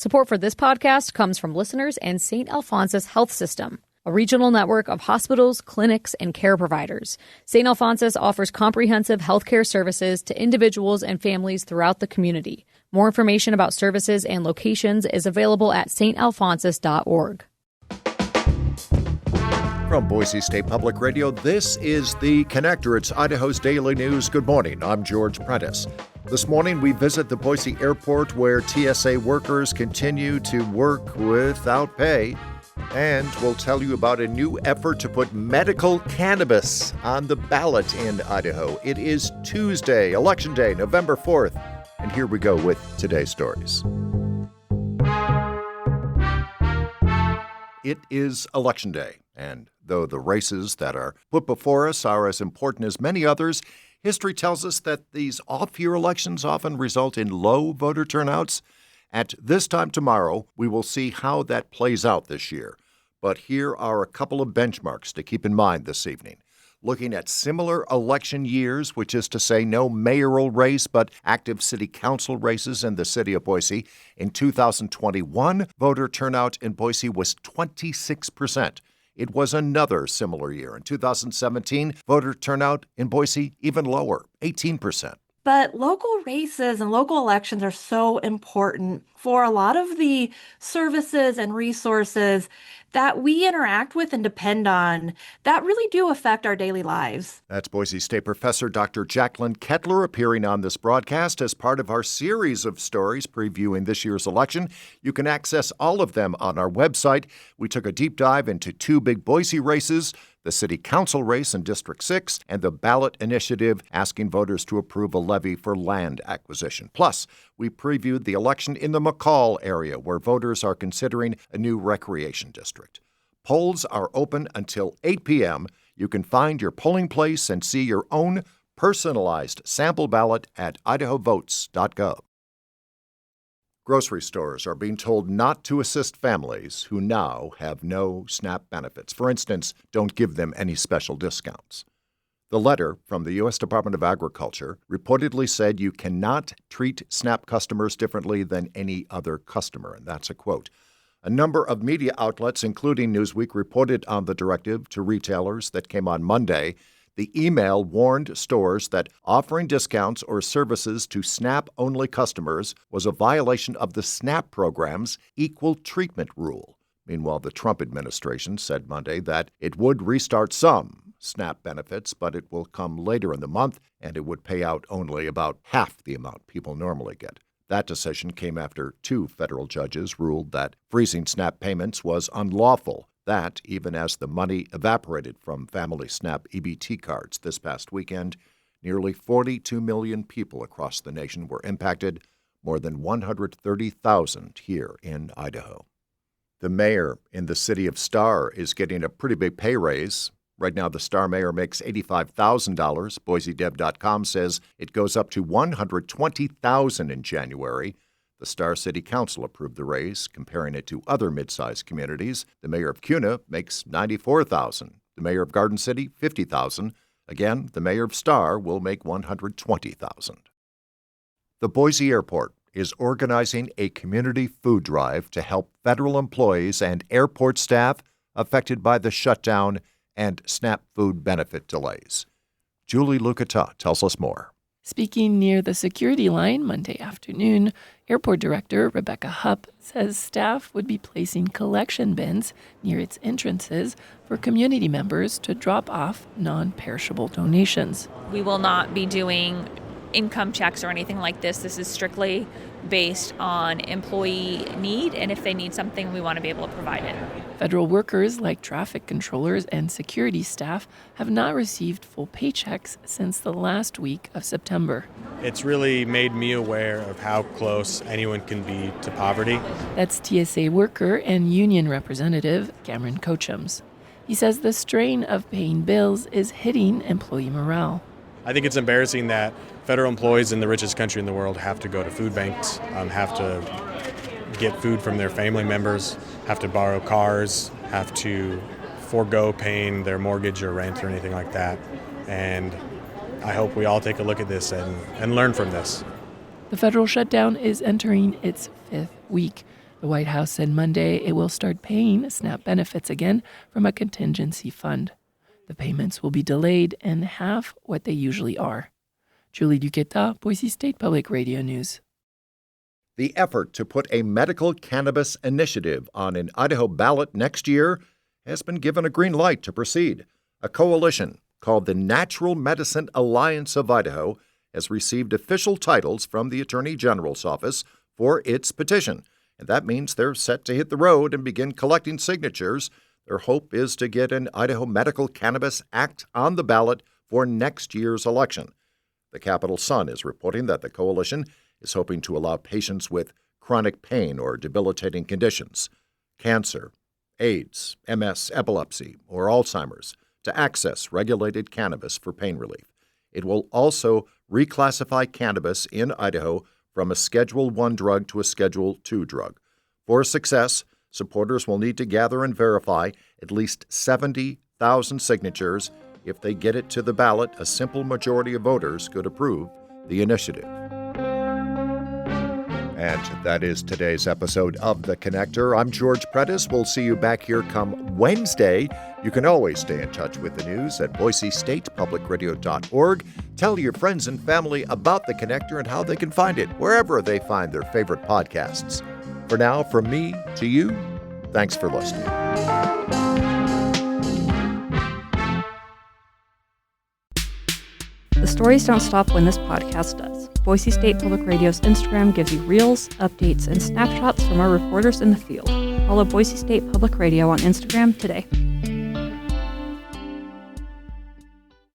Support for this podcast comes from listeners and St. Alphonsus Health System, a regional network of hospitals, clinics, and care providers. St. Alphonsus offers comprehensive healthcare services to individuals and families throughout the community. More information about services and locations is available at stalphonsus.org. From Boise State Public Radio, this is The Connector. It's Idaho's daily news. Good morning. I'm George Prentice. This morning, we visit the Boise Airport, where TSA workers continue to work without pay. And we'll tell you about a new effort to put medical cannabis on the ballot in Idaho. It is Tuesday, Election Day, November 4th. And here we go with today's stories. It is Election Day, and though the races that are put before us are as important as many others, history tells us that these off-year elections often result in low voter turnouts. At this time tomorrow, we will see how that plays out this year. But here are a couple of benchmarks to keep in mind this evening. Looking at similar election years, which is to say no mayoral race, but active city council races in the city of Boise. In 2021, voter turnout in Boise was 26%. It was another similar year. In 2017, voter turnout in Boise even lower, 18%. But local races and local elections are so important for a lot of the services and resources that we interact with and depend on that really do affect our daily lives. That's Boise State professor Dr. Jacqueline Kettler appearing on this broadcast as part of our series of stories previewing this year's election. You can access all of them on our website. We took a deep dive into two big Boise races, the City Council race in District 6, and the ballot initiative asking voters to approve a levy for land acquisition. Plus, we previewed the election in the McCall area, where voters are considering a new recreation district. Polls are open until 8 p.m. You can find your polling place and see your own personalized sample ballot at idahovotes.gov. Grocery stores are being told not to assist families who now have no SNAP benefits. For instance, don't give them any special discounts. The letter from the U.S. Department of Agriculture reportedly said you cannot treat SNAP customers differently than any other customer, and that's a quote. A number of media outlets, including Newsweek, reported on the directive to retailers that came on Monday. The email warned stores that offering discounts or services to SNAP-only customers was a violation of the SNAP program's equal treatment rule. Meanwhile, the Trump administration said Monday that it would restart some SNAP benefits, but it will come later in the month, and it would pay out only about half the amount people normally get. That decision came after two federal judges ruled that freezing SNAP payments was unlawful. That, even as the money evaporated from family SNAP EBT cards this past weekend, nearly 42 million people across the nation were impacted, more than 130,000 here in Idaho. The mayor in the city of Star is getting a pretty big pay raise. Right now, the Star mayor makes $85,000. BoiseDev.com says it goes up to $120,000 in January. The Star City Council approved the raise, comparing it to other mid-sized communities. The mayor of Kuna makes $94,000. The mayor of Garden City, $50,000. Again, the mayor of Star will make $120,000. The Boise Airport is organizing a community food drive to help federal employees and airport staff affected by the shutdown and SNAP food benefit delays. Julie Lucata tells us more. Speaking near the security line Monday afternoon, Airport Director Rebecca Hupp says staff would be placing collection bins near its entrances for community members to drop off non-perishable donations. We will not be doing income checks or anything like this. This is strictly based on employee need, and if they need something, we want to be able to provide it. Federal workers like traffic controllers and security staff have not received full paychecks since the last week of September. It's really made me aware of how close anyone can be to poverty. That's TSA worker and union representative Cameron Cochums. He says the strain of paying bills is hitting employee morale. I think it's embarrassing that federal employees in the richest country in the world have to go to food banks, have to get food from their family members, have to borrow cars, have to forego paying their mortgage or rent or anything like that. And I hope we all take a look at this and learn from this. The federal shutdown is entering its fifth week. The White House said Monday it will start paying SNAP benefits again from a contingency fund. The payments will be delayed and half what they usually are. Julie Duqueta, Boise State Public Radio News. The effort to put a medical cannabis initiative on an Idaho ballot next year has been given a green light to proceed. A coalition called the Natural Medicine Alliance of Idaho has received official titles from the Attorney General's office for its petition, and that means they're set to hit the road and begin collecting signatures. Their hope is to get an Idaho Medical Cannabis Act on the ballot for next year's election. The Capital Sun is reporting that the coalition is hoping to allow patients with chronic pain or debilitating conditions, cancer, AIDS, MS, epilepsy, or Alzheimer's, to access regulated cannabis for pain relief. It will also reclassify cannabis in Idaho from a Schedule I drug to a Schedule II drug. For success, supporters will need to gather and verify at least 70,000 signatures. If they get it to the ballot, a simple majority of voters could approve the initiative. And that is today's episode of The Connector. I'm George Predis. We'll see you back here come Wednesday. You can always stay in touch with the news at boisestatepublicradio.org. Tell your friends and family about The Connector and how they can find it wherever they find their favorite podcasts. For now, from me to you, thanks for listening. The stories don't stop when this podcast does. Boise State Public Radio's Instagram gives you reels, updates, and snapshots from our reporters in the field. Follow Boise State Public Radio on Instagram today.